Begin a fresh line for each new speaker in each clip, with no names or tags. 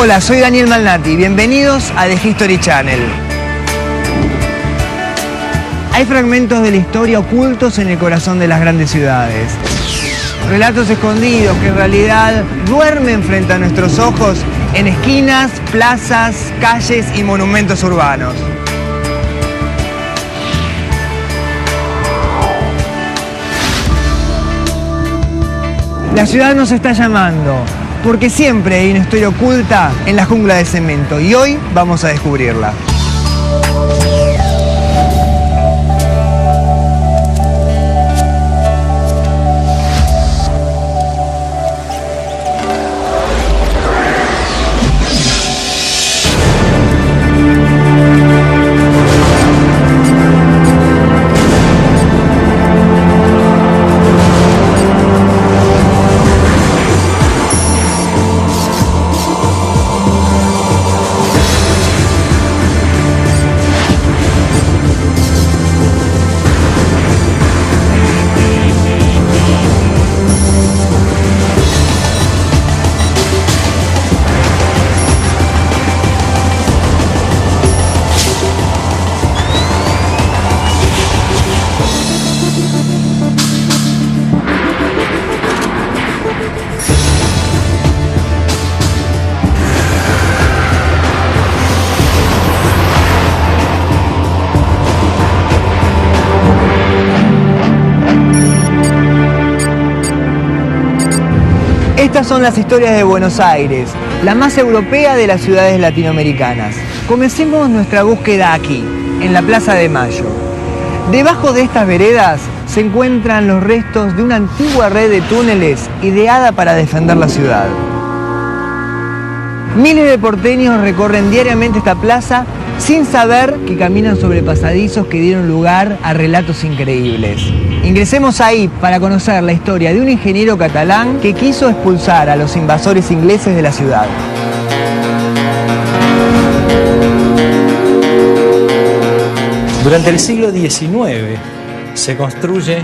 Hola, soy Daniel Malnati. Bienvenidos a The History Channel. Hay fragmentos de la historia ocultos en el corazón de las grandes ciudades. Relatos escondidos que en realidad duermen frente a nuestros ojos en esquinas, plazas, calles y monumentos urbanos. La ciudad nos está llamando, porque siempre hay una historia oculta en la jungla de cemento y hoy vamos a descubrirla. Estas son las historias de Buenos Aires, la más europea de las ciudades latinoamericanas. Comencemos nuestra búsqueda aquí, en la Plaza de Mayo. Debajo de estas veredas se encuentran los restos de una antigua red de túneles ideada para defender la ciudad. Miles de porteños recorren diariamente esta plaza sin saber que caminan sobre pasadizos que dieron lugar a relatos increíbles. Ingresemos ahí para conocer la historia de un ingeniero catalán que quiso expulsar a los invasores ingleses de la ciudad.
Durante el siglo XIX se construye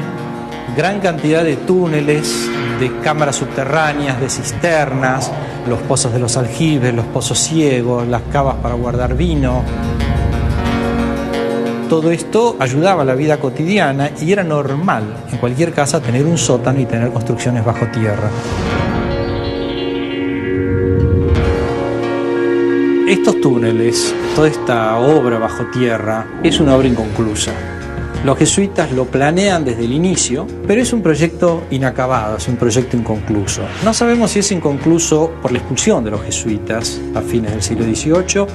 gran cantidad de túneles, de cámaras subterráneas, de cisternas, los pozos de los aljibes, los pozos ciegos, las cavas para guardar vino. Todo esto ayudaba a la vida cotidiana y era normal en cualquier casa tener un sótano y tener construcciones bajo tierra. Estos túneles, toda esta obra bajo tierra, es una obra inconclusa. Los jesuitas lo planean desde el inicio, pero es un proyecto inacabado, es un proyecto inconcluso. No sabemos si es inconcluso por la expulsión de los jesuitas a fines del siglo XVIII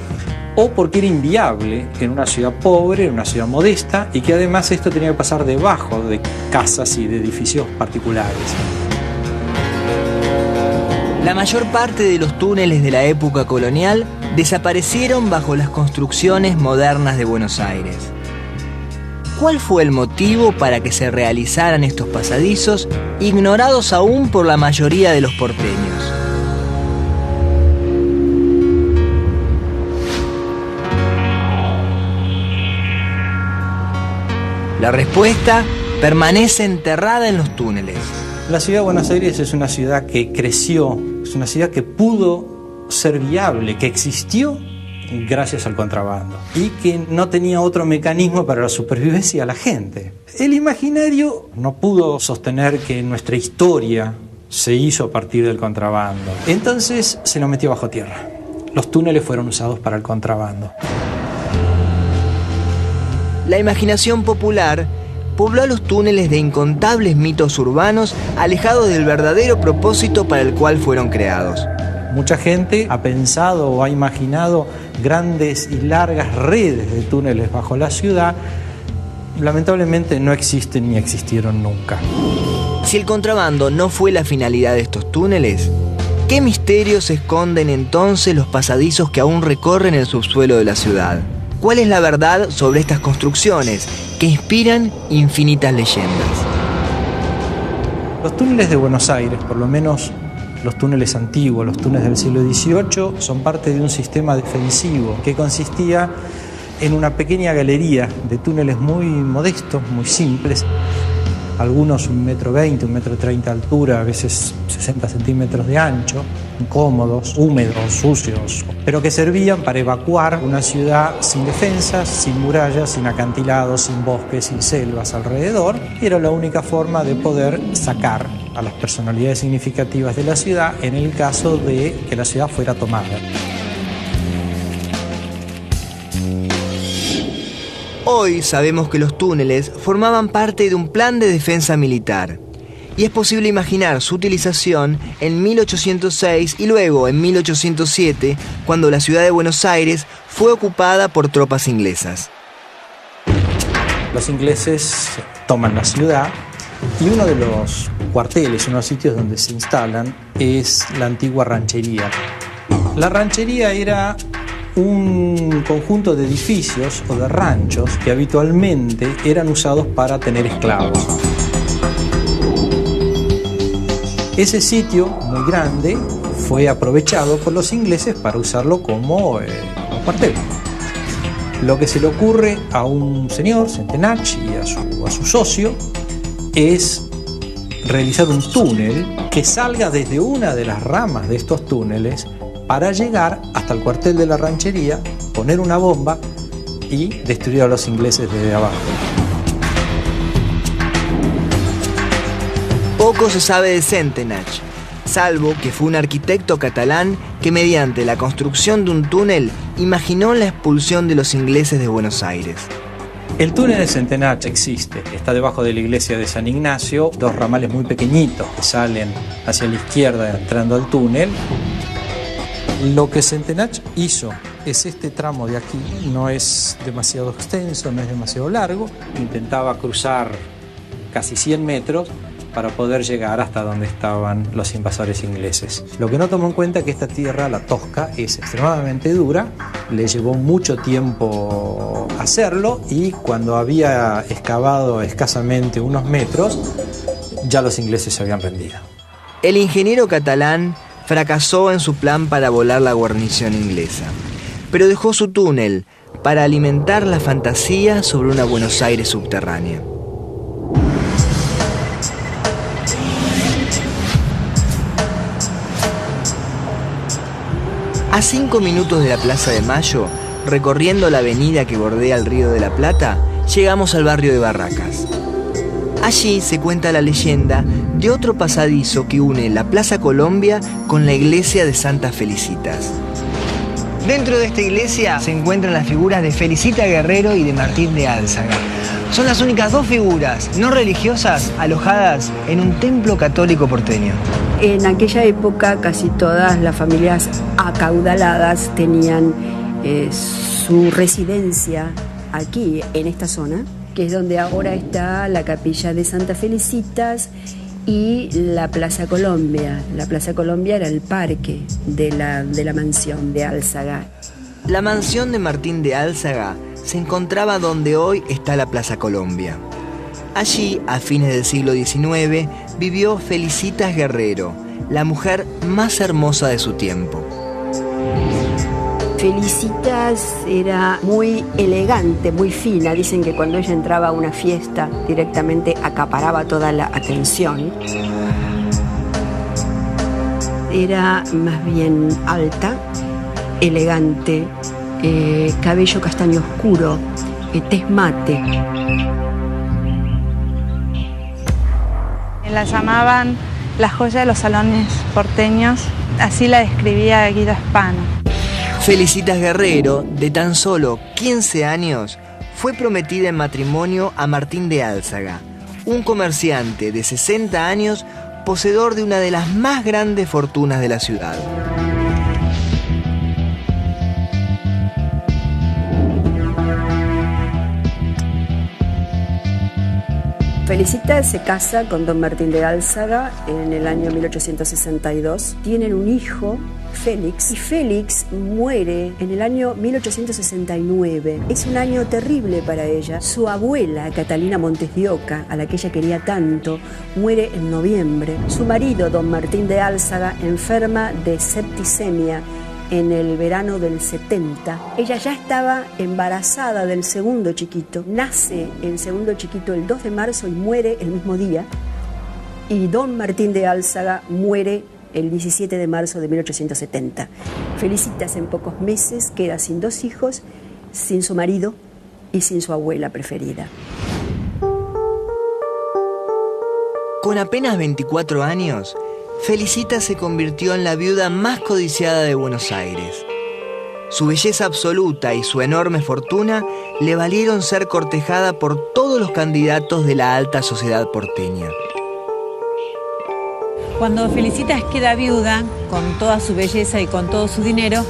o porque era inviable en una ciudad pobre, en una ciudad modesta, y que además esto tenía que pasar debajo de casas y de edificios particulares.
La mayor parte de los túneles de la época colonial desaparecieron bajo las construcciones modernas de Buenos Aires. ¿Cuál fue el motivo para que se realizaran estos pasadizos, ignorados aún por la mayoría de los porteños? La respuesta permanece enterrada en los túneles.
La ciudad de Buenos Aires es una ciudad que creció, es una ciudad que pudo ser viable, que existió gracias al contrabando y que no tenía otro mecanismo para la supervivencia de la gente. El imaginario no pudo sostener que nuestra historia se hizo a partir del contrabando. Entonces se lo metió bajo tierra. Los túneles fueron usados para el contrabando.
La imaginación popular pobló los túneles de incontables mitos urbanos alejados del verdadero propósito para el cual fueron creados.
Mucha gente ha pensado o ha imaginado grandes y largas redes de túneles bajo la ciudad. Lamentablemente no existen ni existieron nunca.
Si el contrabando no fue la finalidad de estos túneles, ¿qué misterios esconden entonces los pasadizos que aún recorren el subsuelo de la ciudad? ¿Cuál es la verdad sobre estas construcciones que inspiran infinitas leyendas?
Los túneles de Buenos Aires, por lo menos los túneles antiguos, los túneles del siglo XVIII, son parte de un sistema defensivo que consistía en una pequeña galería de túneles muy modestos, muy simples, algunos 1,20 m, 1,30 m de altura, a veces 60 centímetros de ancho, incómodos, húmedos, sucios, pero que servían para evacuar una ciudad sin defensas, sin murallas, sin acantilados, sin bosques, sin selvas alrededor, y era la única forma de poder sacar a las personalidades significativas de la ciudad en el caso de que la ciudad fuera tomada.
Hoy sabemos que los túneles formaban parte de un plan de defensa militar. Y es posible imaginar su utilización en 1806 y luego en 1807, cuando la ciudad de Buenos Aires fue ocupada por tropas inglesas.
Los ingleses toman la ciudad y uno de los cuarteles, uno de los sitios donde se instalan, es la antigua ranchería. La ranchería era un conjunto de edificios o de ranchos que habitualmente eran usados para tener esclavos. Ese sitio muy grande fue aprovechado por los ingleses para usarlo como cuartel. Lo que se le ocurre a un señor, Centenach, y a su socio, es realizar un túnel que salga desde una de las ramas de estos túneles para llegar hasta el cuartel de la ranchería, poner una bomba y destruir a los ingleses desde abajo.
Poco se sabe de Centenach, salvo que fue un arquitecto catalán que mediante la construcción de un túnel imaginó la expulsión de los ingleses de Buenos Aires.
El túnel de Centenach existe, está debajo de la iglesia de San Ignacio, dos ramales muy pequeñitos que salen hacia la izquierda entrando al túnel. Lo que Centenach hizo es este tramo de aquí, no es demasiado extenso, no es demasiado largo, intentaba cruzar casi 100 metros para poder llegar hasta donde estaban los invasores ingleses. Lo que no tomó en cuenta es que esta tierra, la tosca, es extremadamente dura, le llevó mucho tiempo hacerlo y cuando había excavado escasamente unos metros, ya los ingleses se habían rendido.
El ingeniero catalán fracasó en su plan para volar la guarnición inglesa, pero dejó su túnel para alimentar la fantasía sobre una Buenos Aires subterránea. A 5 minutos de la Plaza de Mayo, recorriendo la avenida que bordea el Río de la Plata, llegamos al barrio de Barracas. Allí se cuenta la leyenda de otro pasadizo que une la Plaza Colombia con la iglesia de Santa Felicitas. Dentro de esta iglesia se encuentran las figuras de Felicita Guerrero y de Martín de Álzaga. Son las únicas dos figuras no religiosas alojadas en un templo católico porteño.
En aquella época casi todas las familias acaudaladas tenían su residencia aquí, en esta zona, que es donde ahora está la capilla de Santa Felicitas y la Plaza Colombia. La Plaza Colombia era el parque de la mansión de Álzaga.
La mansión de Martín de Álzaga se encontraba donde hoy está la Plaza Colombia. Allí, a fines del siglo XIX, vivió Felicitas Guerrero, la mujer más hermosa de su tiempo.
Felicitas era muy elegante, muy fina. Dicen que cuando ella entraba a una fiesta directamente acaparaba toda la atención. Era más bien alta, elegante, cabello castaño oscuro, tez mate.
La llamaban la joya de los salones porteños, así la describía Guido Spano.
Felicitas Guerrero, de tan solo 15 años, fue prometida en matrimonio a Martín de Álzaga, un comerciante de 60 años, poseedor de una de las más grandes fortunas de la ciudad.
Felicitas se casa con don Martín de Álzaga en el año 1862. Tienen un hijo, Félix, y Félix muere en el año 1869. Es un año terrible para ella. Su abuela, Catalina Montes de Oca, a la que ella quería tanto, muere en noviembre. Su marido, don Martín de Álzaga, enferma de septicemia en el verano del 70. Ella ya estaba embarazada del segundo chiquito. Nace el segundo chiquito el 2 de marzo y muere el mismo día. Y don Martín de Álzaga muere el 17 de marzo de 1870. Felicitas en pocos meses queda sin 2 hijos, sin su marido y sin su abuela preferida.
Con apenas 24 años, Felicitas se convirtió en la viuda más codiciada de Buenos Aires. Su belleza absoluta y su enorme fortuna le valieron ser cortejada por todos los candidatos de la alta sociedad porteña.
Cuando Felicitas queda viuda, con toda su belleza y con todo su dinero,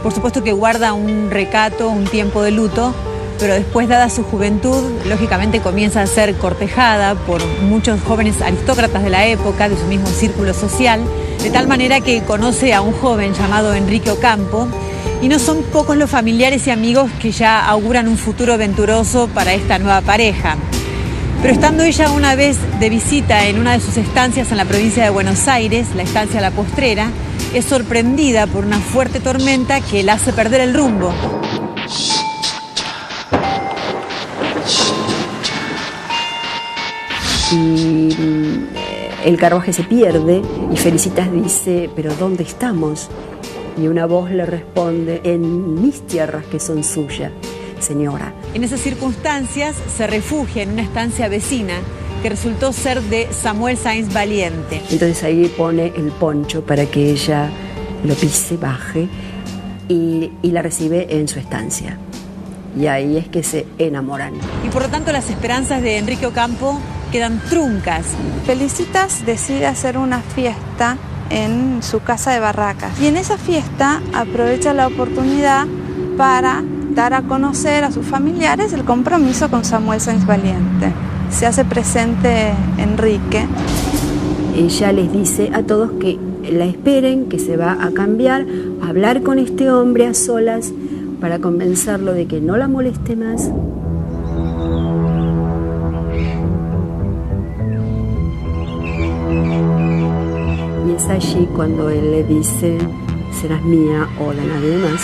por supuesto que guarda un recato, un tiempo de luto, pero después, dada su juventud, lógicamente comienza a ser cortejada por muchos jóvenes aristócratas de la época, de su mismo círculo social, de tal manera que conoce a un joven llamado Enrique Ocampo, y no son pocos los familiares y amigos que ya auguran un futuro venturoso para esta nueva pareja. Pero estando ella una vez de visita en una de sus estancias en la provincia de Buenos Aires, la estancia La Postrera, es sorprendida por una fuerte tormenta que la hace perder el rumbo.
Y el carruaje se pierde y Felicitas dice, ¿pero dónde estamos? Y una voz le responde, en mis tierras que son suyas, señora.
En esas circunstancias se refugia en una estancia vecina que resultó ser de Samuel Sáenz Valiente.
Entonces ahí pone el poncho para que ella lo pise, baje y la recibe en su estancia. Y ahí es que se enamoran.
Y por lo tanto las esperanzas de Enrique Ocampo quedan truncas.
Felicitas decide hacer una fiesta en su casa de Barracas. Y en esa fiesta aprovecha la oportunidad para dar a conocer a sus familiares el compromiso con Samuel Sáenz Valiente. Se hace presente Enrique.
Ella les dice a todos que la esperen, que se va a cambiar, a hablar con este hombre a solas para convencerlo de que no la moleste más. Y es allí cuando él le dice, serás mía o de nadie más.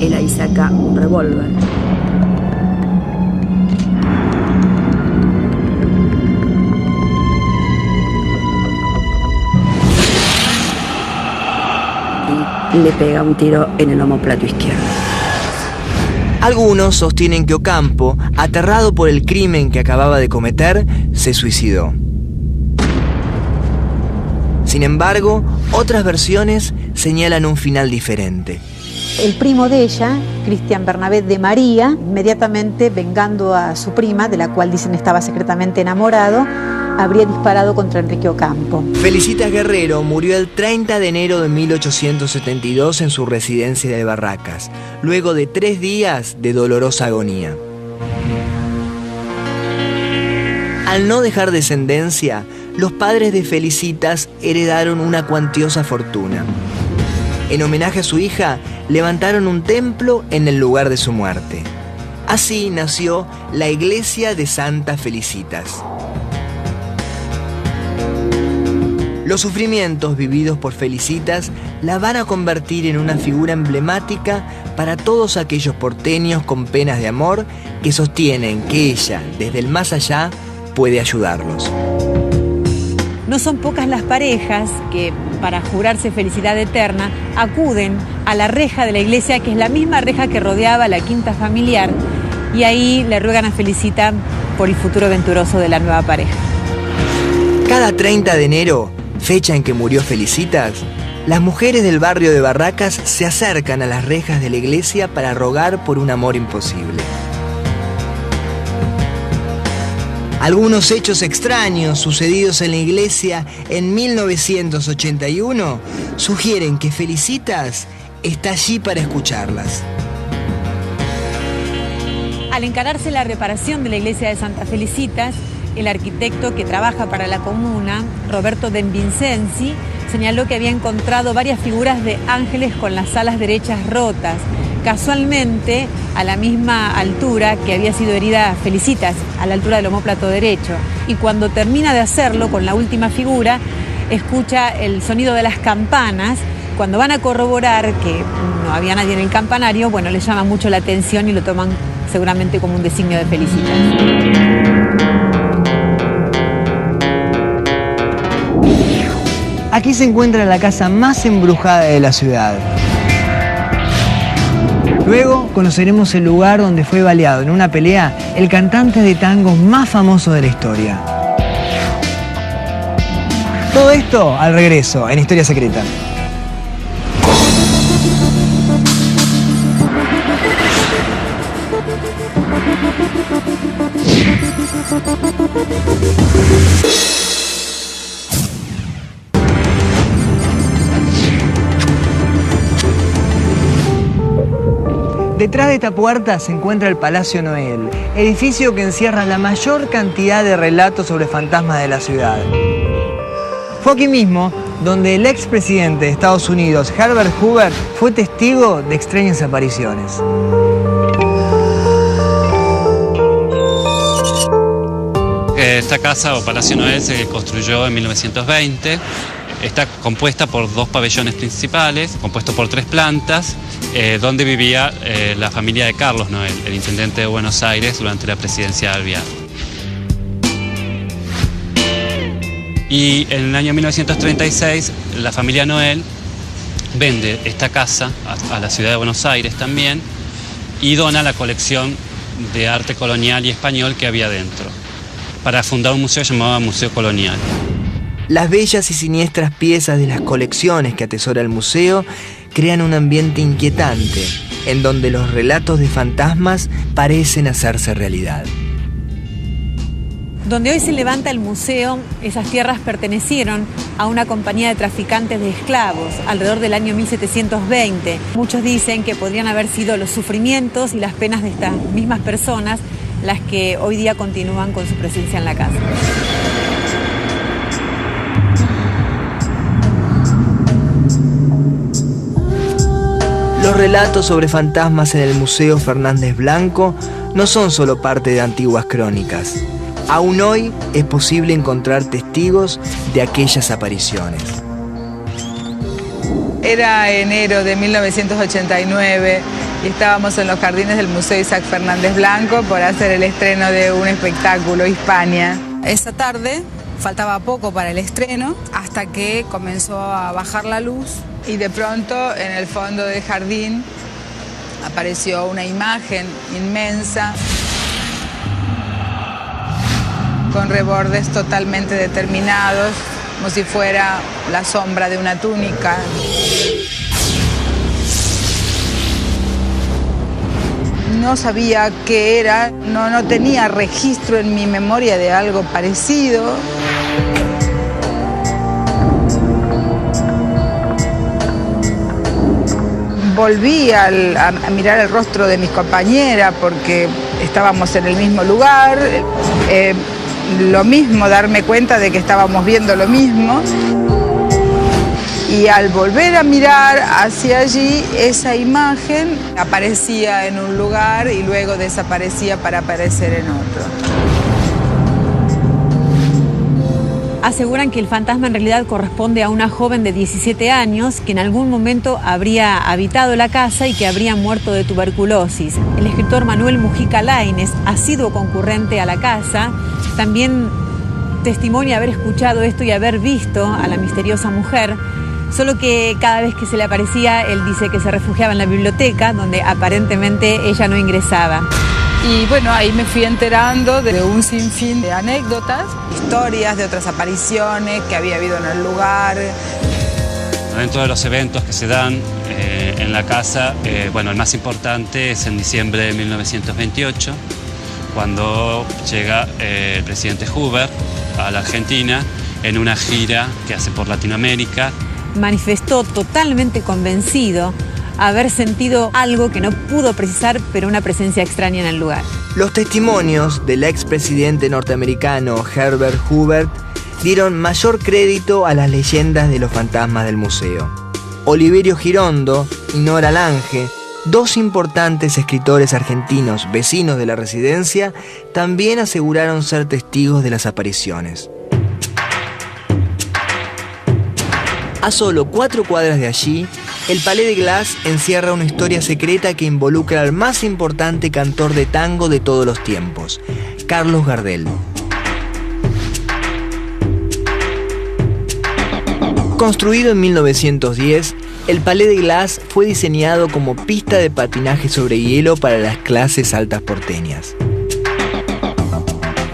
Él ahí saca un revólver. Y le pega un tiro en el omóplato izquierdo.
Algunos sostienen que Ocampo, aterrado por el crimen que acababa de cometer, se suicidó. Sin embargo, otras versiones señalan un final diferente.
El primo de ella, Cristian Bernabé de María, inmediatamente vengando a su prima, de la cual dicen estaba secretamente enamorado, habría disparado contra Enrique Ocampo.
Felicitas Guerrero murió el 30 de enero de 1872 en su residencia de Barracas, luego de 3 días de dolorosa agonía. Al no dejar descendencia, los padres de Felicitas heredaron una cuantiosa fortuna. En homenaje a su hija, levantaron un templo en el lugar de su muerte. Así nació la iglesia de Santa Felicitas. Los sufrimientos vividos por Felicitas la van a convertir en una figura emblemática para todos aquellos porteños con penas de amor que sostienen que ella, desde el más allá, puede ayudarlos.
No son pocas las parejas que, para jurarse felicidad eterna, acuden a la reja de la iglesia, que es la misma reja que rodeaba la quinta familiar, y ahí le ruegan a Felicita por el futuro venturoso de la nueva pareja.
Cada 30 de enero, fecha en que murió Felicitas, las mujeres del barrio de Barracas se acercan a las rejas de la iglesia para rogar por un amor imposible. Algunos hechos extraños sucedidos en la iglesia en 1981 sugieren que Felicitas está allí para escucharlas.
Al encararse la reparación de la iglesia de Santa Felicitas, el arquitecto que trabaja para la comuna, Roberto De Vincenzi, señaló que había encontrado varias figuras de ángeles con las alas derechas rotas, casualmente a la misma altura que había sido herida Felicitas, a la altura del omóplato derecho. Y cuando termina de hacerlo con la última figura, escucha el sonido de las campanas. Cuando van a corroborar que no había nadie en el campanario, bueno, les llama mucho la atención y lo toman seguramente como un designio de felicitación.
Aquí se encuentra la casa más embrujada de la ciudad. Luego conoceremos el lugar donde fue baleado en una pelea el cantante de tangos más famoso de la historia. Todo esto al regreso en Historia Secreta. Detrás de esta puerta se encuentra el Palacio Noel, edificio que encierra la mayor cantidad de relatos sobre fantasmas de la ciudad. Fue aquí mismo donde el expresidente de Estados Unidos, Herbert Hoover, fue testigo de extrañas apariciones.
Esta casa o Palacio Noel se construyó en 1920. Está compuesta por 2 pabellones principales, compuesto por 3 plantas, donde vivía la familia de Carlos Noel, el intendente de Buenos Aires durante la presidencia de Alvear. Y en el año 1936 la familia Noel vende esta casa a la ciudad de Buenos Aires también y dona la colección de arte colonial y español que había dentro, para fundar un museo llamado Museo Colonial.
Las bellas y siniestras piezas de las colecciones que atesora el museo crean un ambiente inquietante, en donde los relatos de fantasmas parecen hacerse realidad.
Donde hoy se levanta el museo, esas tierras pertenecieron a una compañía de traficantes de esclavos alrededor del año 1720. Muchos dicen que podrían haber sido los sufrimientos y las penas de estas mismas personas las que hoy día continúan con su presencia en la casa.
Los relatos sobre fantasmas en el Museo Fernández Blanco no son solo parte de antiguas crónicas. Aún hoy es posible encontrar testigos de aquellas apariciones.
Era enero de 1989 y estábamos en los jardines del Museo Isaac Fernández Blanco por hacer el estreno de un espectáculo, Hispania. Esa tarde faltaba poco para el estreno hasta que comenzó a bajar la luz y de pronto en el fondo del jardín apareció una imagen inmensa con rebordes totalmente determinados, como si fuera la sombra de una túnica. No sabía qué era, no tenía registro en mi memoria de algo parecido. Volví a mirar el rostro de mis compañeras porque estábamos en el mismo lugar. Lo mismo, darme cuenta de que estábamos viendo lo mismo. Y al volver a mirar hacia allí, esa imagen aparecía en un lugar y luego desaparecía para aparecer en otro.
Aseguran que el fantasma en realidad corresponde a una joven de 17 años que en algún momento habría habitado la casa y que habría muerto de tuberculosis. El escritor Manuel Mujica Lainez, asiduo concurrente a la casa, también testimonia haber escuchado esto y haber visto a la misteriosa mujer, solo que cada vez que se le aparecía, él dice que se refugiaba en la biblioteca, donde aparentemente ella no ingresaba.
Y bueno, ahí me fui enterando de un sinfín de anécdotas, historias de otras apariciones que había habido en el lugar.
Dentro de los eventos que se dan en la casa, bueno, el más importante es en diciembre de 1928, cuando llega el presidente Hoover a la Argentina en una gira que hace por Latinoamérica.
Manifestó totalmente convencido haber sentido algo que no pudo precisar, pero una presencia extraña en el lugar.
Los testimonios del expresidente norteamericano Herbert Hoover dieron mayor crédito a las leyendas de los fantasmas del museo. Oliverio Girondo y Nora Lange, dos importantes escritores argentinos vecinos de la residencia, también aseguraron ser testigos de las apariciones. A solo 4 cuadras de allí, el Palais de Glace encierra una historia secreta que involucra al más importante cantor de tango de todos los tiempos, Carlos Gardel. Construido en 1910, el Palais de Glace fue diseñado como pista de patinaje sobre hielo para las clases altas porteñas.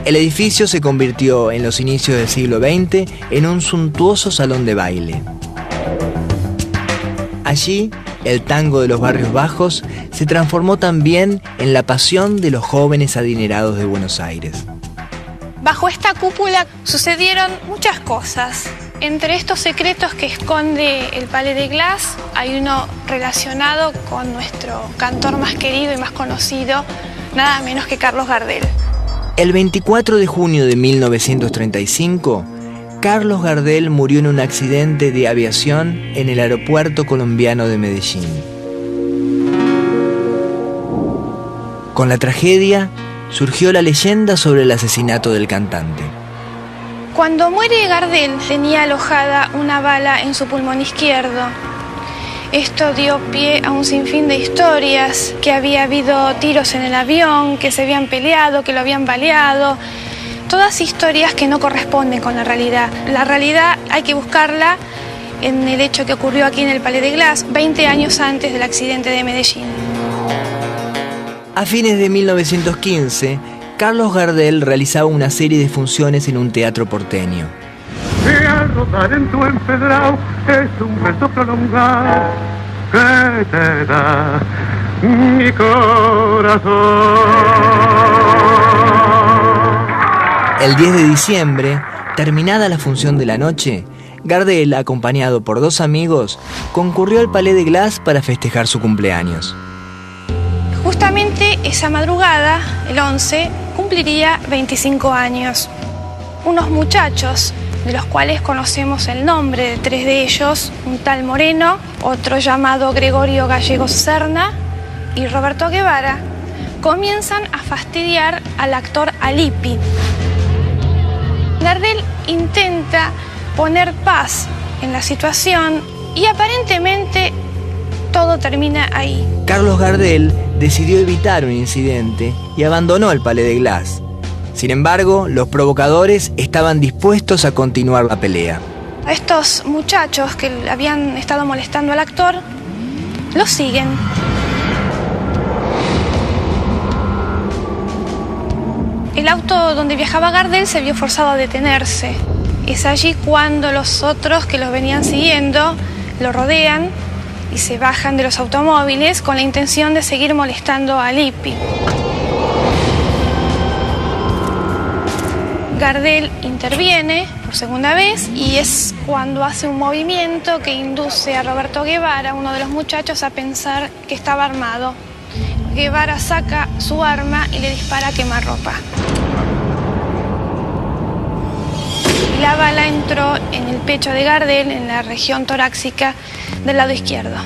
El edificio se convirtió en los inicios del siglo XX en un suntuoso salón de baile. Allí, el tango de los barrios bajos se transformó también en la pasión de los jóvenes adinerados de Buenos Aires.
Bajo esta cúpula sucedieron muchas cosas. Entre estos secretos que esconde el Palais de Glace, hay uno relacionado con nuestro cantor más querido y más conocido, nada menos que Carlos Gardel.
El 24 de junio de 1935, Carlos Gardel murió en un accidente de aviación en el aeropuerto colombiano de Medellín. Con la tragedia, surgió la leyenda sobre el asesinato del cantante.
Cuando muere Gardel, tenía alojada una bala en su pulmón izquierdo. Esto dio pie a un sinfín de historias, que había habido tiros en el avión, que se habían peleado, que lo habían baleado. Todas historias que no corresponden con la realidad. La realidad hay que buscarla en el hecho que ocurrió aquí en el Palais de Glace, 20 años antes del accidente de Medellín.
A fines de 1915, Carlos Gardel realizaba una serie de funciones en un teatro porteño.
Y al rodar en tu empedrado es un beso prolongado que te da mi corazón.
El 10 de diciembre, terminada la función de la noche, Gardel, acompañado por 2 amigos, concurrió al Palais de Glace para festejar su cumpleaños.
Justamente esa madrugada, el 11, cumpliría 25 años. Unos muchachos, de los cuales conocemos el nombre de 3 de ellos, un tal Moreno, otro llamado Gregorio Gallegos Serna y Roberto Guevara, comienzan a fastidiar al actor Alipi. Gardel intenta poner paz en la situación y aparentemente todo termina ahí.
Carlos Gardel decidió evitar un incidente y abandonó el Palais de Glace. Sin embargo, los provocadores estaban dispuestos a continuar la pelea.
Estos muchachos que habían estado molestando al actor, lo siguen. El auto donde viajaba Gardel se vio forzado a detenerse. Es allí cuando los otros que los venían siguiendo lo rodean y se bajan de los automóviles con la intención de seguir molestando a Lippi. Gardel interviene por segunda vez y es cuando hace un movimiento que induce a Roberto Guevara, uno de los muchachos, a pensar que estaba armado. Guevara saca su arma y le dispara a quemarropa. La bala entró en el pecho de Gardel, en la región torácica del lado izquierdo.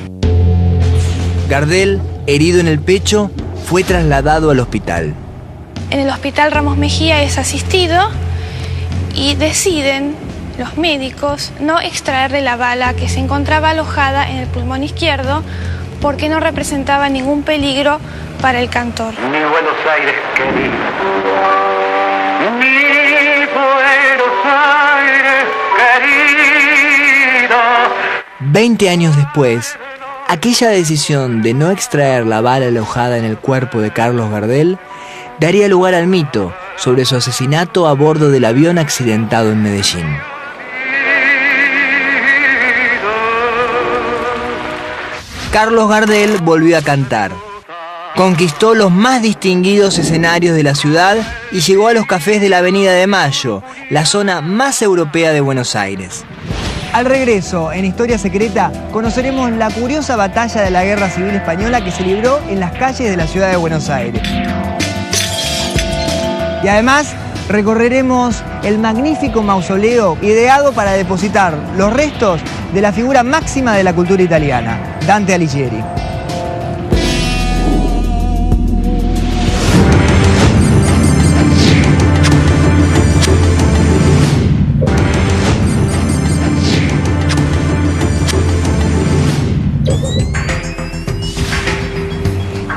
Gardel, herido en el pecho, fue trasladado al hospital.
En el hospital Ramos Mejía es asistido y deciden los médicos no extraerle la bala que se encontraba alojada en el pulmón izquierdo porque no representaba ningún peligro para el cantor.
Mi Buenos Aires querido, mi Buenos Aires querido.
20 años después, aquella decisión de no extraer la bala alojada en el cuerpo de Carlos Gardel daría lugar al mito sobre su asesinato a bordo del avión accidentado en Medellín. Carlos Gardel volvió a cantar. Conquistó los más distinguidos escenarios de la ciudad y llegó a los cafés de la Avenida de Mayo, la zona más europea de Buenos Aires. Al regreso, en Historia Secreta, conoceremos la curiosa batalla de la Guerra Civil Española que se libró en las calles de la ciudad de Buenos Aires. Y además, recorreremos el magnífico mausoleo ideado para depositar los restos de la figura máxima de la cultura italiana, Dante Alighieri.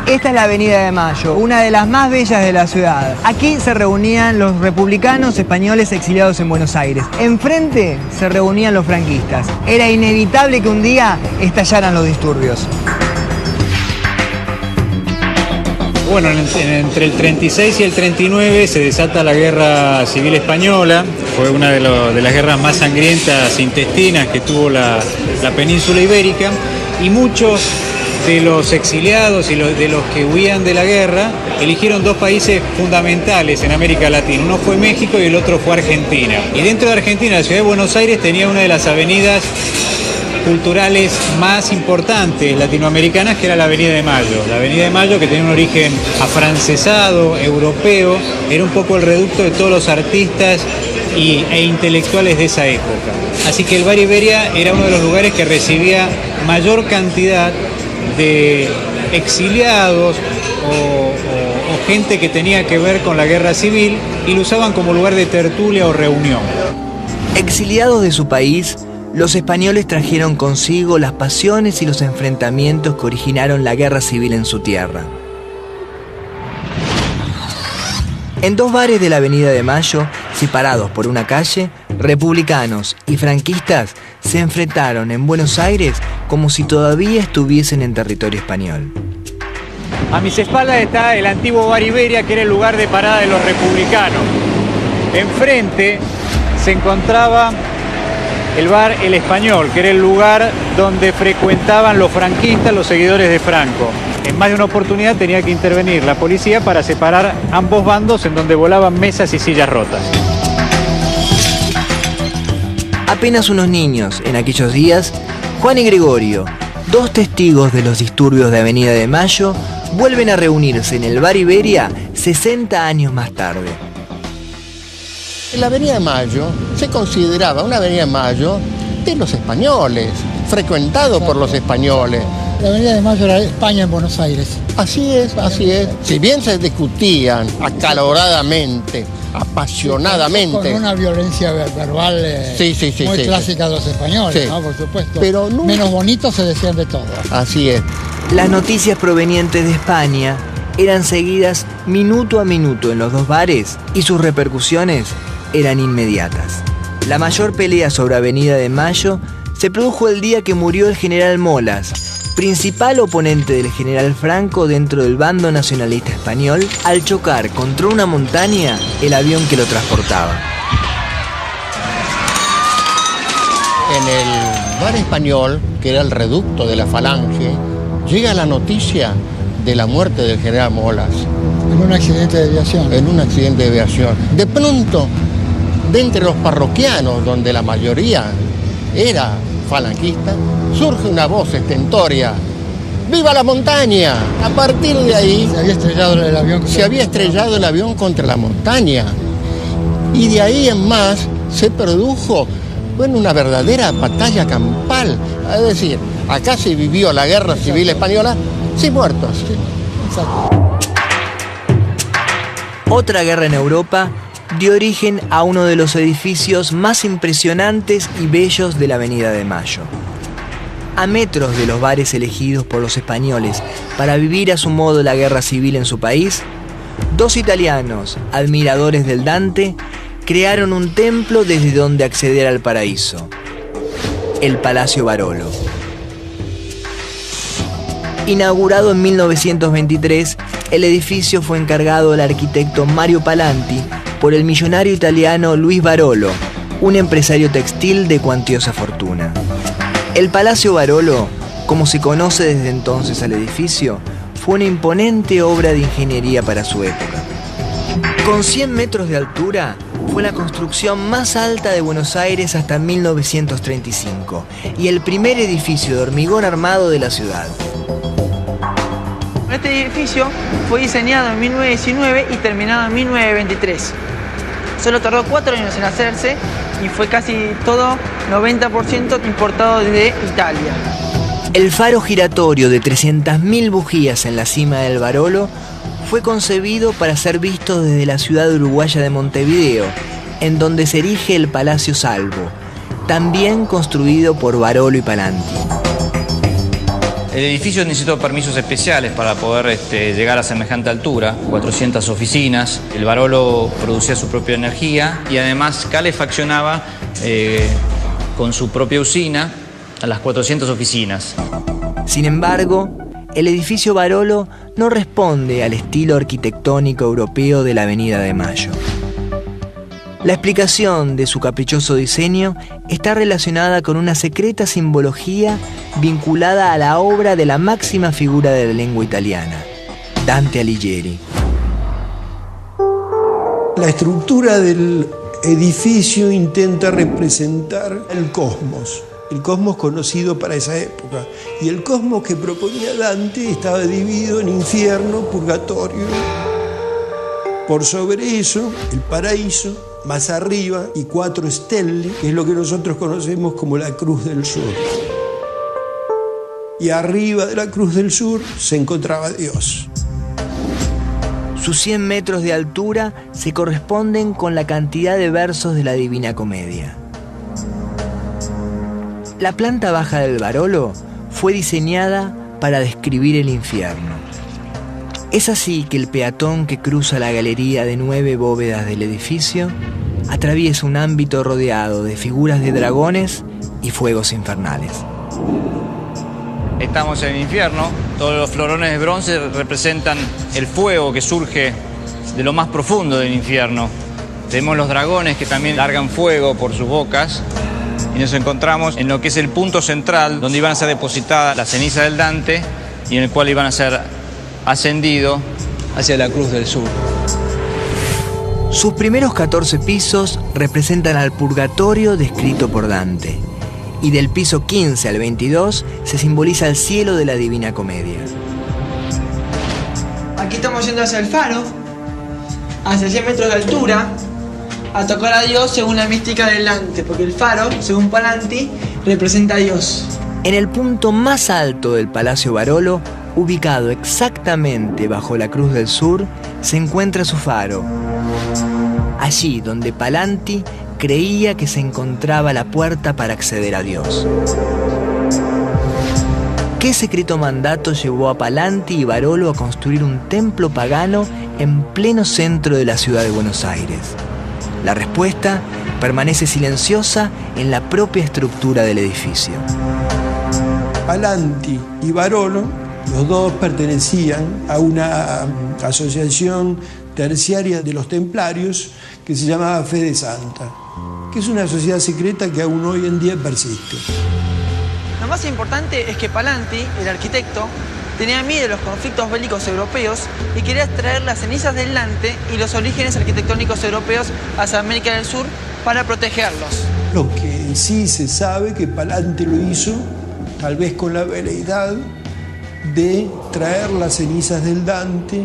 Esta es la Avenida de Mayo, una de las más bellas de la ciudad. Aquí se reunían los republicanos españoles exiliados en Buenos Aires. Enfrente se reunían los franquistas. Era inevitable que un día estallaran los disturbios.
Bueno, entre el 36 y el 39 se desata la Guerra Civil Española. Fue una de las guerras más sangrientas intestinas que tuvo la península ibérica, y muchos de los exiliados y de los que huían de la guerra eligieron dos países fundamentales en América Latina. Uno fue México y el otro fue Argentina. Y dentro de Argentina, la ciudad de Buenos Aires tenía una de las avenidas culturales más importantes latinoamericanas, que era la Avenida de Mayo. La Avenida de Mayo, que tenía un origen afrancesado, europeo, era un poco el reducto de todos los artistas e intelectuales de esa época. Así que el Bar Iberia era uno de los lugares que recibía mayor cantidad de exiliados o gente que tenía que ver con la guerra civil, y lo usaban como lugar de tertulia o reunión.
Exiliados de su país, los españoles trajeron consigo las pasiones y los enfrentamientos que originaron la guerra civil en su tierra. En dos bares de la Avenida de Mayo, separados por una calle, republicanos y franquistas se enfrentaron en Buenos Aires como si todavía estuviesen en territorio español.
A mis espaldas está el antiguo Bar Iberia, que era el lugar de parada de los republicanos. Enfrente se encontraba el bar El Español, que era el lugar donde frecuentaban los franquistas, los seguidores de Franco. En más de una oportunidad tenía que intervenir la policía para separar ambos bandos, en donde volaban mesas y sillas rotas.
Apenas unos niños en aquellos días, Juan y Gregorio, dos testigos de los disturbios de Avenida de Mayo, vuelven a reunirse en el Bar Iberia 60 años más tarde.
La Avenida de Mayo se consideraba una Avenida de Mayo de los españoles, frecuentado por los españoles.
La Avenida de Mayo era España en Buenos Aires.
Así es, así es. Si bien se discutían acaloradamente, apasionadamente.
Con una violencia verbal muy clásica de los españoles, ¿no? Por supuesto.
Pero no...
Menos bonitos se decían de todo.
Así es.
Las noticias provenientes de España eran seguidas minuto a minuto en los dos bares, y sus repercusiones eran inmediatas. La mayor pelea sobre Avenida de Mayo se produjo el día que murió el general Molas, principal oponente del general Franco dentro del bando nacionalista español, al chocar contra una montaña el avión que lo transportaba.
En el Bar Español, que era el reducto de la Falange, llega la noticia de la muerte del general Molas.
En un accidente de aviación.
En un accidente de aviación. De pronto, de entre los parroquianos, donde la mayoría era falanquista, surge una voz estentórea: ¡Viva la montaña! A partir de ahí...
Se había estrellado el avión
contra la montaña. Y de ahí en más se produjo, una verdadera batalla campal. Es decir, acá se vivió la guerra civil española sin muertos.
Sí, exacto.
Otra guerra en Europa dio origen a uno de los edificios más impresionantes y bellos de la Avenida de Mayo. A metros de los bares elegidos por los españoles para vivir a su modo la guerra civil en su país, dos italianos, admiradores del Dante, crearon un templo desde donde acceder al paraíso: el Palacio Barolo. Inaugurado en 1923, el edificio fue encargado al arquitecto Mario Palanti por el millonario italiano Luis Barolo, un empresario textil de cuantiosa fortuna. El Palacio Barolo, como se conoce desde entonces al edificio, fue una imponente obra de ingeniería para su época. Con 100 metros de altura, fue la construcción más alta de Buenos Aires hasta 1935 y el primer edificio de hormigón armado de la ciudad.
Este edificio fue diseñado en 1919 y terminado en 1923. Solo tardó 4 años en hacerse y fue casi todo, 90% importado desde Italia.
El faro giratorio de 300.000 bujías en la cima del Barolo fue concebido para ser visto desde la ciudad uruguaya de Montevideo, en donde se erige el Palacio Salvo, también construido por Barolo y Palanti.
El edificio necesitó permisos especiales para poder llegar a semejante altura, 400 oficinas. El Barolo producía su propia energía y además calefaccionaba con su propia usina a las 400 oficinas.
Sin embargo, el edificio Barolo no responde al estilo arquitectónico europeo de la Avenida de Mayo. La explicación de su caprichoso diseño está relacionada con una secreta simbología vinculada a la obra de la máxima figura de la lengua italiana, Dante Alighieri.
La estructura del edificio intenta representar el cosmos conocido para esa época. Y el cosmos que proponía Dante estaba dividido en infierno, purgatorio. Por sobre eso, el paraíso, más arriba, y 4 stelle, que es lo que nosotros conocemos como la Cruz del Sur. Y arriba de la Cruz del Sur se encontraba Dios.
Sus 100 metros de altura se corresponden con la cantidad de versos de la Divina Comedia. La planta baja del Barolo fue diseñada para describir el infierno. Es así que el peatón que cruza la galería de 9 bóvedas del edificio atraviesa un ámbito rodeado de figuras de dragones y fuegos infernales.
Estamos en el infierno, todos los florones de bronce representan el fuego que surge de lo más profundo del infierno. Tenemos los dragones que también largan fuego por sus bocas y nos encontramos en lo que es el punto central donde iban a ser depositadas las cenizas del Dante y en el cual iban a ser ascendido hacia la Cruz del Sur.
Sus primeros 14 pisos representan al purgatorio descrito por Dante, y del piso 15 al 22 se simboliza el cielo de la Divina Comedia.
Aquí estamos yendo hacia el faro, hacia 100 metros de altura, a tocar a Dios según la mística del Dante, porque el faro, según Palanti, representa a Dios.
En el punto más alto del Palacio Barolo, ubicado exactamente bajo la Cruz del Sur, se encuentra su faro. Allí donde Palanti creía que se encontraba la puerta para acceder a Dios. ¿Qué secreto mandato llevó a Palanti y Barolo a construir un templo pagano en pleno centro de la ciudad de Buenos Aires? La respuesta permanece silenciosa en la propia estructura del edificio.
Palanti y Barolo, los dos pertenecían a una asociación terciaria de los templarios que se llamaba Fede Santa, que es una sociedad secreta que aún hoy en día persiste.
Lo más importante es que Palanti, el arquitecto, tenía miedo de los conflictos bélicos europeos y quería extraer las cenizas del Dante y los orígenes arquitectónicos europeos hacia América del Sur para protegerlos.
Lo que sí se sabe que Palanti lo hizo, tal vez con la veleidad de traer las cenizas del Dante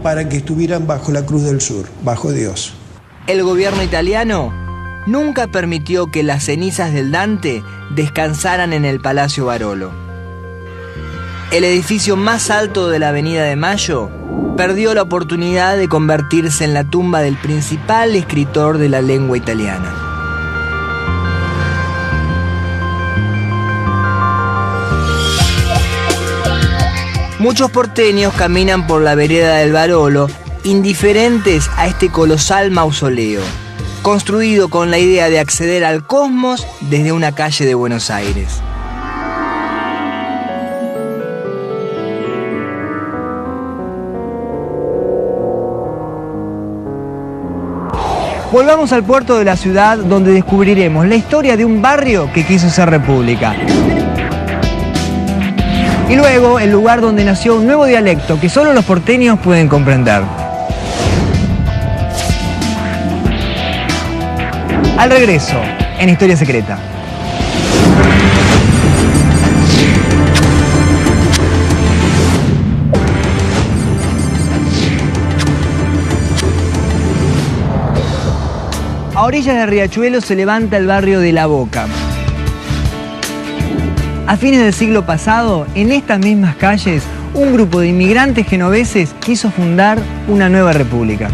para que estuvieran bajo la Cruz del Sur, bajo Dios.
El gobierno italiano nunca permitió que las cenizas del Dante descansaran en el Palacio Barolo. El edificio más alto de la Avenida de Mayo perdió la oportunidad de convertirse en la tumba del principal escritor de la lengua italiana. Muchos porteños caminan por la vereda del Barolo, indiferentes a este colosal mausoleo, construido con la idea de acceder al cosmos desde una calle de Buenos Aires. Volvamos al puerto de la ciudad, donde descubriremos la historia de un barrio que quiso ser república. Y luego el lugar donde nació un nuevo dialecto que solo los porteños pueden comprender. Al regreso, en Historia Secreta. A orillas de Riachuelo se levanta el barrio de La Boca. A fines del siglo pasado, en estas mismas calles, un grupo de inmigrantes genoveses quiso fundar una nueva república.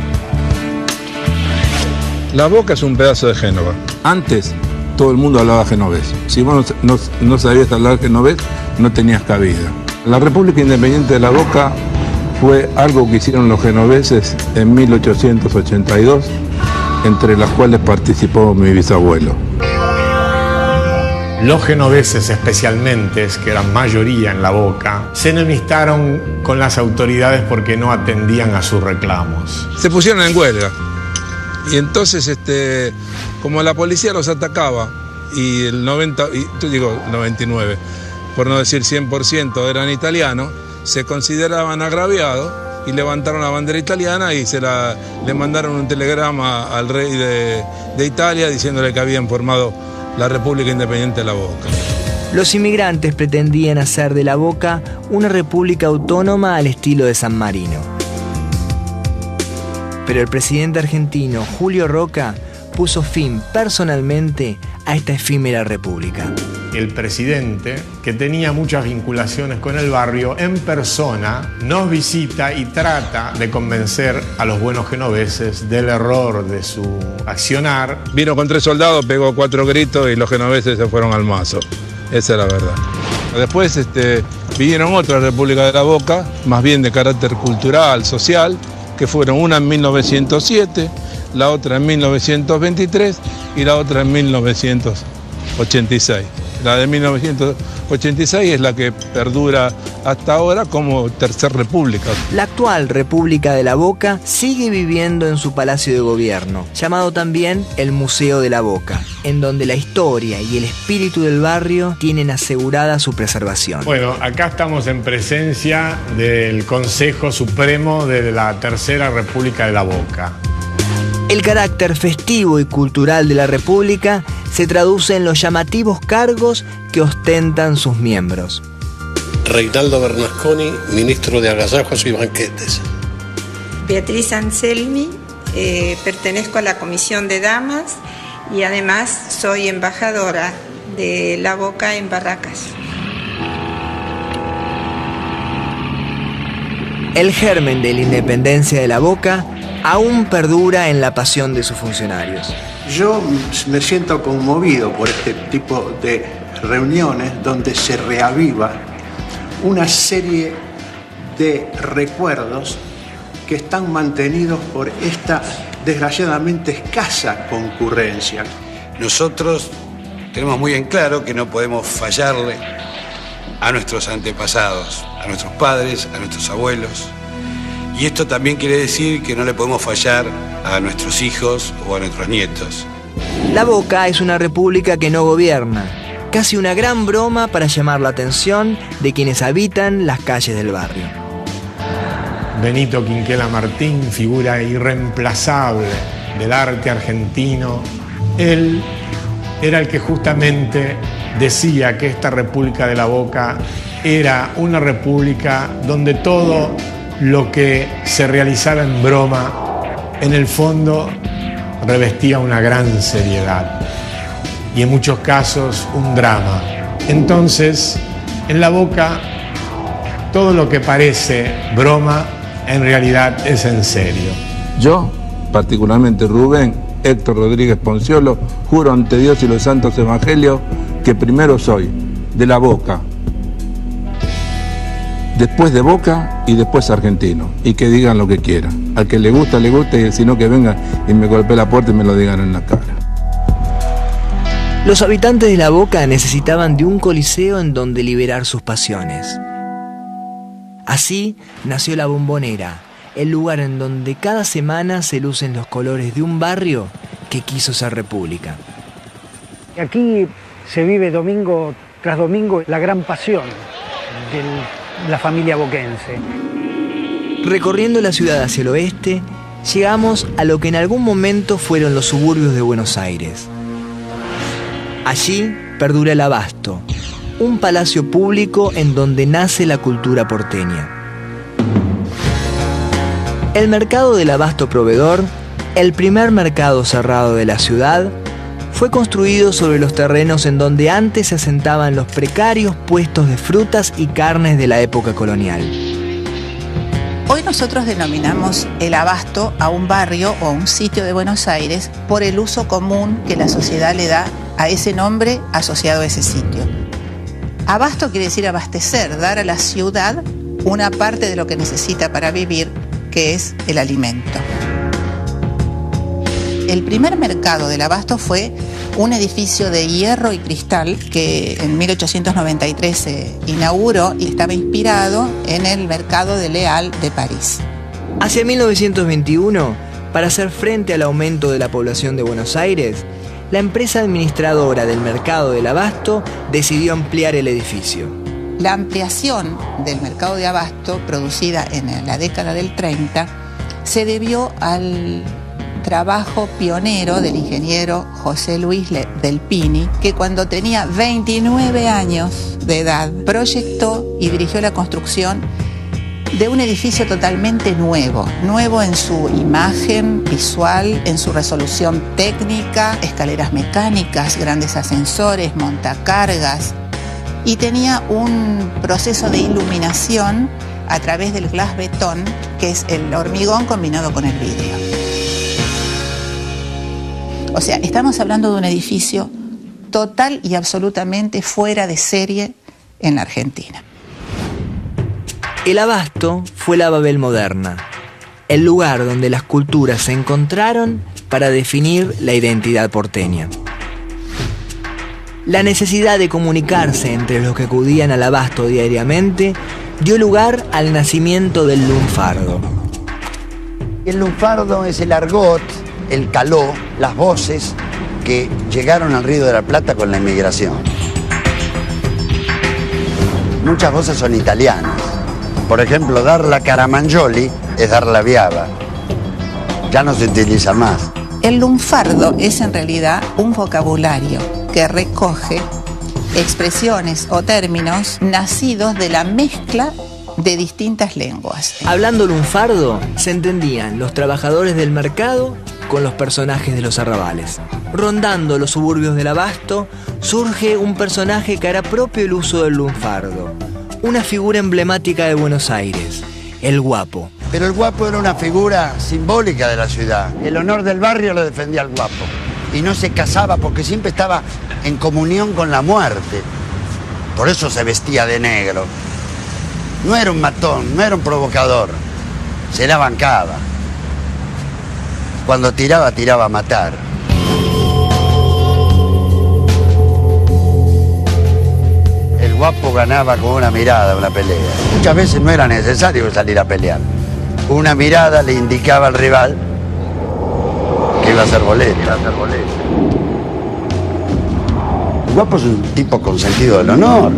La Boca es un pedazo de Génova. Antes, todo el mundo hablaba genovés. Si vos no sabías hablar genovés, no tenías cabida. La República Independiente de la Boca fue algo que hicieron los genoveses en 1882, entre las cuales participó mi bisabuelo.
Los genoveses especialmente, que eran mayoría en la Boca, se enemistaron con las autoridades porque no atendían a sus reclamos.
Se pusieron en huelga y entonces como la policía los atacaba y el 99, por no decir 100% eran italianos, se consideraban agraviados y levantaron la bandera italiana y le mandaron un telegrama al rey de Italia diciéndole que habían formado la República Independiente de la Boca.
Los inmigrantes pretendían hacer de la Boca una república autónoma al estilo de San Marino. Pero el presidente argentino Julio Roca puso fin personalmente a esta efímera república.
El presidente, que tenía muchas vinculaciones con el barrio, en persona nos visita y trata de convencer a los buenos genoveses del error de su accionar.
Vino con 3 soldados, pegó 4 gritos y los genoveses se fueron al mazo. Esa es la verdad. Después vinieron otras repúblicas de la Boca, más bien de carácter cultural, social, que fueron una en 1907, la otra en 1923 y la otra en 1986. La de 1986 es la que perdura hasta ahora como Tercera República.
La actual República de la Boca sigue viviendo en su palacio de gobierno, llamado también el Museo de la Boca, en donde la historia y el espíritu del barrio tienen asegurada su preservación.
Bueno, acá estamos en presencia del Consejo Supremo de la Tercera República de la Boca.
El carácter festivo y cultural de la República se traduce en los llamativos cargos que ostentan sus miembros.
Reinaldo Bernasconi, ministro de Agasajos y Banquetes.
Beatriz Anselmi, pertenezco a la Comisión de Damas y además soy embajadora de la Boca en Barracas.
El germen de la independencia de la Boca aún perdura en la pasión de sus funcionarios.
Yo me siento conmovido por este tipo de reuniones donde se reaviva una serie de recuerdos que están mantenidos por esta desgraciadamente escasa concurrencia.
Nosotros tenemos muy en claro que no podemos fallarle a nuestros antepasados, a nuestros padres, a nuestros abuelos. Y esto también quiere decir que no le podemos fallar a nuestros hijos o a nuestros nietos.
La Boca es una república que no gobierna, casi una gran broma para llamar la atención de quienes habitan las calles del barrio.
Benito Quinquela Martín, figura irreemplazable del arte argentino, él era el que justamente decía que esta República de la Boca era una república donde todo lo que se realizaba en broma, en el fondo, revestía una gran seriedad y en muchos casos un drama. Entonces, en la Boca, todo lo que parece broma, en realidad es en serio.
Yo, particularmente Rubén Héctor Rodríguez Ponciolo, juro ante Dios y los santos evangelios que primero soy de la Boca, después de Boca y después argentino, y que digan lo que quieran. Al que le gusta, y si no que venga y me golpee la puerta y me lo digan en la cara.
Los habitantes de la Boca necesitaban de un coliseo en donde liberar sus pasiones. Así nació la Bombonera, el lugar en donde cada semana se lucen los colores de un barrio que quiso ser república.
Aquí se vive domingo tras domingo la gran pasión de la familia boquense.
Recorriendo la ciudad hacia el oeste, llegamos a lo que en algún momento fueron los suburbios de Buenos Aires. Allí perdura el Abasto, un palacio público en donde nace la cultura porteña. El mercado del Abasto Proveedor, el primer mercado cerrado de la ciudad, fue construido sobre los terrenos en donde antes se asentaban los precarios puestos de frutas y carnes de la época colonial.
Hoy nosotros denominamos el Abasto a un barrio o a un sitio de Buenos Aires por el uso común que la sociedad le da a ese nombre asociado a ese sitio. Abasto quiere decir abastecer, dar a la ciudad una parte de lo que necesita para vivir, que es el alimento. El primer mercado del abasto fue un edificio de hierro y cristal que en 1893 se inauguró y estaba inspirado en el mercado de Les Halles de París.
Hacia 1921, para hacer frente al aumento de la población de Buenos Aires, la empresa administradora del mercado del abasto decidió ampliar el edificio.
La ampliación del mercado de abasto, producida en la década del 30, se debió al trabajo pionero del ingeniero José Luis Delpini, que cuando tenía 29 años de edad proyectó y dirigió la construcción de un edificio totalmente nuevo en su imagen visual, en su resolución técnica, escaleras mecánicas, grandes ascensores, montacargas, y tenía un proceso de iluminación a través del glass betón, que es el hormigón combinado con el vidrio. O sea, estamos hablando de un edificio total y absolutamente fuera de serie en la Argentina.
El abasto fue la Babel moderna, el lugar donde las culturas se encontraron para definir la identidad porteña. La necesidad de comunicarse entre los que acudían al abasto diariamente dio lugar al nacimiento del lunfardo.
El lunfardo es el argot, el caló, las voces que llegaron al Río de la Plata con la inmigración. Muchas voces son italianas. Por ejemplo, dar la caramangioli es dar la viaba. Ya no se utiliza más.
El lunfardo es en realidad un vocabulario que recoge expresiones o términos nacidos de la mezcla de distintas lenguas.
Hablando lunfardo, se entendían los trabajadores del mercado con los personajes de los arrabales. Rondando los suburbios del abasto, surge un personaje que hará propio el uso del lunfardo. Una figura emblemática de Buenos Aires, el guapo.
Pero el guapo era una figura simbólica de la ciudad. El honor del barrio lo defendía el guapo. Y no se casaba porque siempre estaba en comunión con la muerte. Por eso se vestía de negro. No era un matón, no era un provocador. Se la bancaba. Cuando tiraba, tiraba a matar. El guapo ganaba con una mirada una pelea. Muchas veces no era necesario salir a pelear. Una mirada le indicaba al rival que iba a ser boleta. El guapo es un tipo con sentido del honor.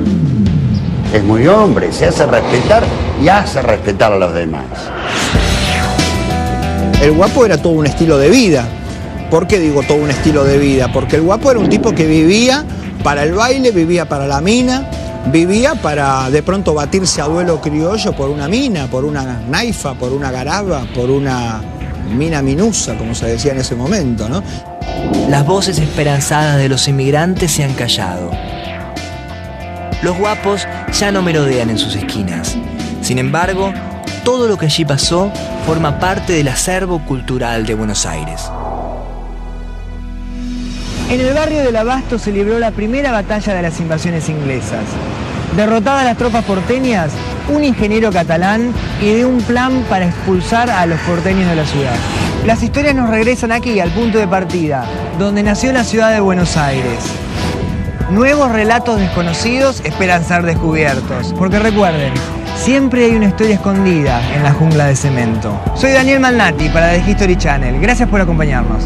Es muy hombre, se hace respetar y hace respetar a los demás.
El guapo era todo un estilo de vida. ¿Por qué digo todo un estilo de vida? Porque el guapo era un tipo que vivía para el baile, vivía para la mina, vivía para de pronto batirse a duelo criollo por una mina, por una naifa, por una garaba, por una mina minusa, como se decía en ese momento, ¿no?
Las voces esperanzadas de los inmigrantes se han callado. Los guapos ya no merodean en sus esquinas. Sin embargo, todo lo que allí pasó forma parte del acervo cultural de Buenos Aires. En el barrio del Abasto se libró la primera batalla de las invasiones inglesas. Derrotadas las tropas porteñas, un ingeniero catalán ideó un plan para expulsar a los porteños de la ciudad. Las historias nos regresan aquí, al punto de partida, donde nació la ciudad de Buenos Aires. Nuevos relatos desconocidos esperan ser descubiertos, porque recuerden, siempre hay una historia escondida en la jungla de cemento. Soy Daniel Malnati para The History Channel. Gracias por acompañarnos.